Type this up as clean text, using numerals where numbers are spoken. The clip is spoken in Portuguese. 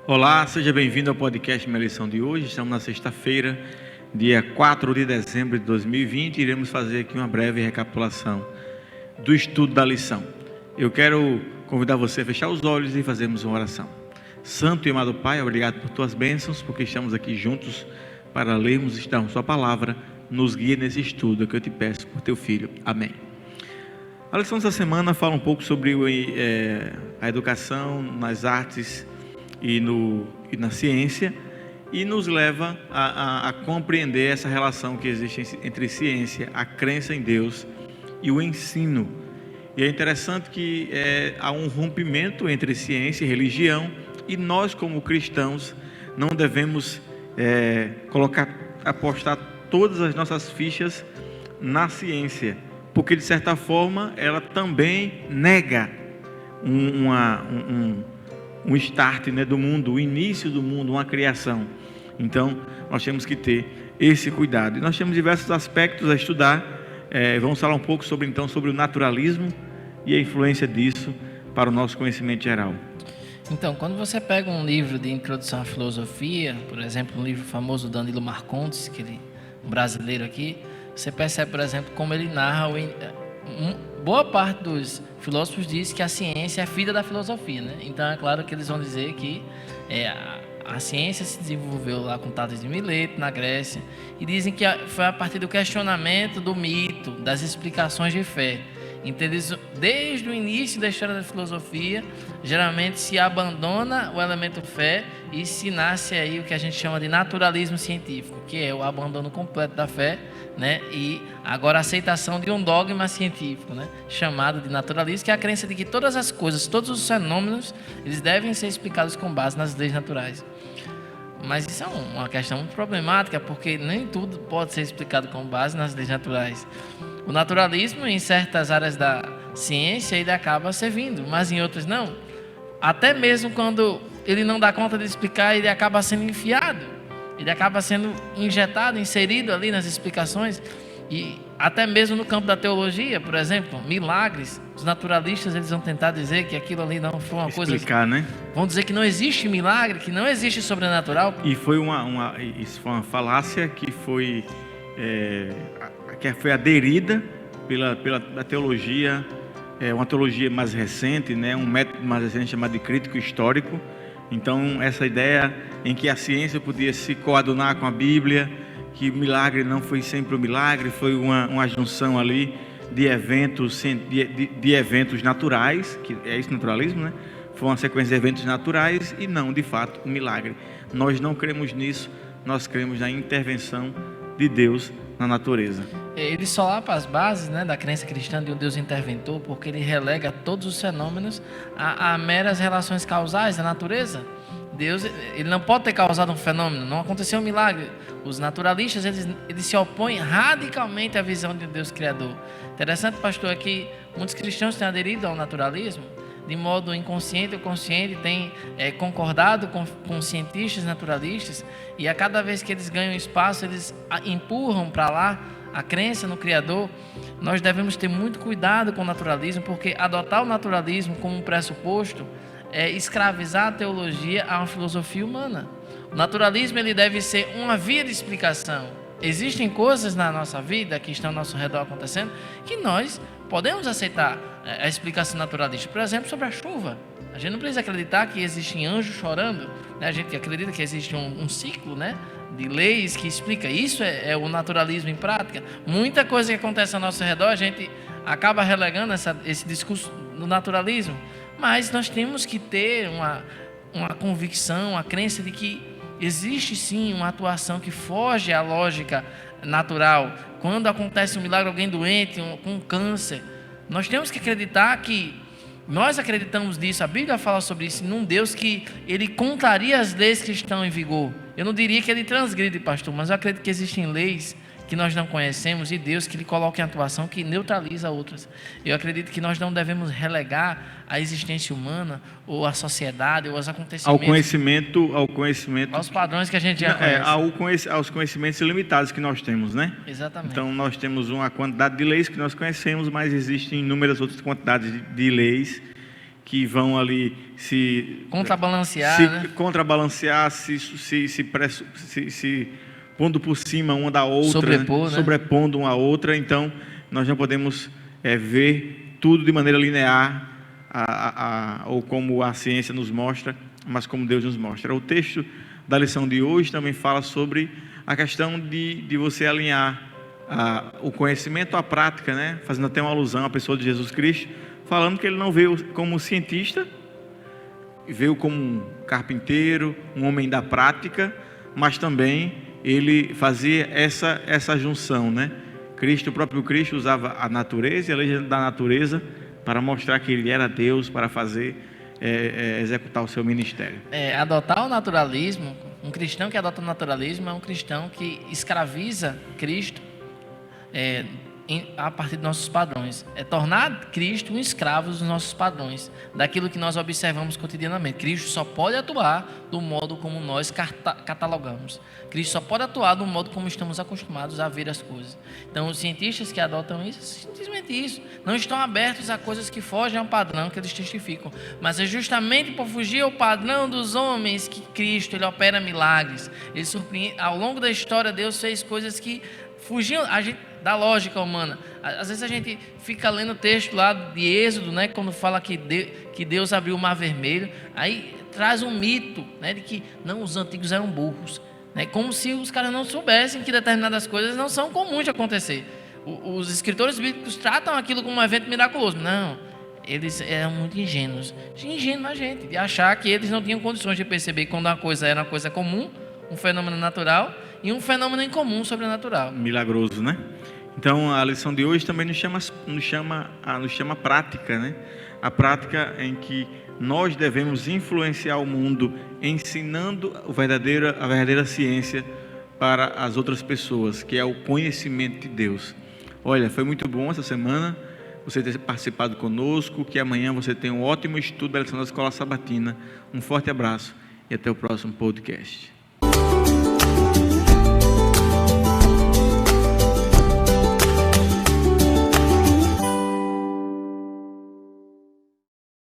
Olá, seja bem-vindo ao podcast Minha Lição de hoje. Estamos na sexta-feira, dia 4 de dezembro de 2020 e iremos fazer aqui uma breve recapitulação do estudo da lição. Eu quero convidar você a fechar os olhos e fazermos uma oração. Santo e amado Pai, obrigado por tuas bênçãos, porque estamos aqui juntos para lermos e estudarmos sua palavra. Nos guia nesse estudo que eu te peço por teu Filho. Amém. A lição dessa semana fala um pouco sobre a educação nas artes e na ciência, e nos leva a compreender essa relação que existe entre ciência, a crença em Deus e o ensino. E é interessante que há um rompimento entre ciência e religião, e nós, como cristãos, não devemos apostar todas as nossas fichas na ciência, porque de certa forma ela também nega um start, do mundo, o início do mundo, uma criação. Então nós temos que ter esse cuidado, e nós temos diversos aspectos a estudar. Vamos falar um pouco sobre o naturalismo e a influência disso para o nosso conhecimento geral. Então, quando você pega um livro de introdução à filosofia, por exemplo, um livro famoso do Danilo Marcondes, um brasileiro aqui, você percebe, por exemplo, como ele narra boa parte dos filósofos diz que a ciência é filha da filosofia, né? Então é claro que eles vão dizer que a ciência se desenvolveu lá com Tales de Mileto, na Grécia, e dizem que foi a partir do questionamento do mito, das explicações de fé. Então, desde o início da história da filosofia, geralmente se abandona o elemento fé e se nasce aí o que a gente chama de naturalismo científico, que é o abandono completo da fé, né? E agora a aceitação de um dogma científico, né? Chamado de naturalismo, que é a crença de que todas as coisas, todos os fenômenos, eles devem ser explicados com base nas leis naturais. Mas isso é uma questão muito problemática, porque nem tudo pode ser explicado com base nas leis naturais. O naturalismo, em certas áreas da ciência, ele acaba servindo, mas em outras não. Até mesmo quando ele não dá conta de explicar, ele acaba sendo enfiado, ele acaba sendo injetado, inserido ali nas explicações. E até mesmo no campo da teologia, por exemplo, milagres, os naturalistas eles vão tentar dizer que aquilo ali não foi uma coisa... Explicar, né? Vão dizer que não existe milagre, que não existe sobrenatural. E foi isso foi uma falácia que foi aderida pela teologia, uma teologia mais recente, né? Um método mais recente chamado de crítico histórico. Então, essa ideia em que a ciência podia se coadunar com a Bíblia, que o milagre não foi sempre um milagre, foi uma junção ali de eventos naturais, que é isso, naturalismo, né? Foi uma sequência de eventos naturais e não, de fato, um milagre. Nós não cremos nisso, nós cremos na intervenção de Deus na natureza. Ele solapa as bases, né, da crença cristã de um Deus interventor, porque ele relega todos os fenômenos a meras relações causais da natureza. Deus, ele não pode ter causado um fenômeno, não aconteceu um milagre. Os naturalistas, eles se opõem radicalmente à visão de um Deus criador. Interessante, pastor, é que muitos cristãos têm aderido ao naturalismo, de modo inconsciente ou consciente, têm concordado com cientistas naturalistas, e a cada vez que eles ganham espaço, eles empurram para lá a crença no Criador. Nós devemos ter muito cuidado com o naturalismo, porque adotar o naturalismo como um pressuposto é escravizar a teologia a uma filosofia humana. O naturalismo ele deve ser uma via de explicação. Existem coisas na nossa vida que estão ao nosso redor acontecendo que nós podemos aceitar a explicação naturalista. Por exemplo, sobre a chuva. A gente não precisa acreditar que existem anjos chorando, né? A gente acredita que existe um ciclo, né, de leis que explica. Isso é o naturalismo em prática. Muita coisa que acontece ao nosso redor, a gente acaba relegando esse discurso do naturalismo. Mas nós temos que ter uma convicção, a crença de que existe sim uma atuação que foge à lógica natural. Quando acontece um milagre, alguém doente, com câncer, nós temos que acreditar que nós acreditamos nisso. A Bíblia fala sobre isso, num Deus que ele contraria as leis que estão em vigor. Eu não diria que ele transgride, pastor, mas eu acredito que existem leis que nós não conhecemos e Deus que ele coloca em atuação que neutraliza outras. Eu acredito que nós não devemos relegar a existência humana ou a sociedade ou os acontecimentos ao conhecimento aos padrões que a gente já conhece, aos conhecimentos ilimitados que nós temos, né? Exatamente. Então nós temos uma quantidade de leis que nós conhecemos, mas existem inúmeras outras quantidades de leis que vão ali se contrabalancear, se pondo por cima uma da outra, sobrepondo uma a outra. Então, nós não podemos ver tudo de maneira linear, ou como a ciência nos mostra, mas como Deus nos mostra. O texto da lição de hoje também fala sobre a questão de você alinhar o conhecimento à prática, né? Fazendo até uma alusão à pessoa de Jesus Cristo, falando que ele não veio como cientista, veio como um carpinteiro, um homem da prática, mas também ele fazia essa junção, né? O próprio Cristo usava a natureza e a lei da natureza para mostrar que ele era Deus, para fazer, executar o seu ministério. Adotar o naturalismo, um cristão que adota o naturalismo é um cristão que escraviza Cristo a partir dos nossos padrões. É tornar Cristo um escravo dos nossos padrões, daquilo que nós observamos cotidianamente. Cristo só pode atuar do modo como nós catalogamos. Cristo só pode atuar do modo como estamos acostumados a ver as coisas. Então, os cientistas que adotam isso, simplesmente isso, não estão abertos a coisas que fogem ao padrão que eles testificam. Mas é justamente por fugir ao padrão dos homens que Cristo, ele opera milagres. Ele surpreende. Ao longo da história, Deus fez coisas que fugiam da lógica humana. Às vezes a gente fica lendo o texto lá de Êxodo, né, quando fala que Deus abriu o Mar Vermelho, aí traz um mito, né, de que não, os antigos eram burros, né, como se os caras não soubessem que determinadas coisas não são comuns de acontecer. Os escritores bíblicos tratam aquilo como um evento miraculoso. Não, eles eram muito ingênuos a gente, de achar que eles não tinham condições de perceber quando uma coisa era uma coisa comum, um fenômeno natural, e um fenômeno incomum, sobrenatural. Milagroso, né? Então, a lição de hoje também nos chama a prática, né? A prática em que nós devemos influenciar o mundo, ensinando a verdadeira ciência para as outras pessoas, que é o conhecimento de Deus. Olha, foi muito bom essa semana você ter participado conosco, que amanhã você tenha um ótimo estudo da lição da Escola Sabatina. Um forte abraço e até o próximo podcast.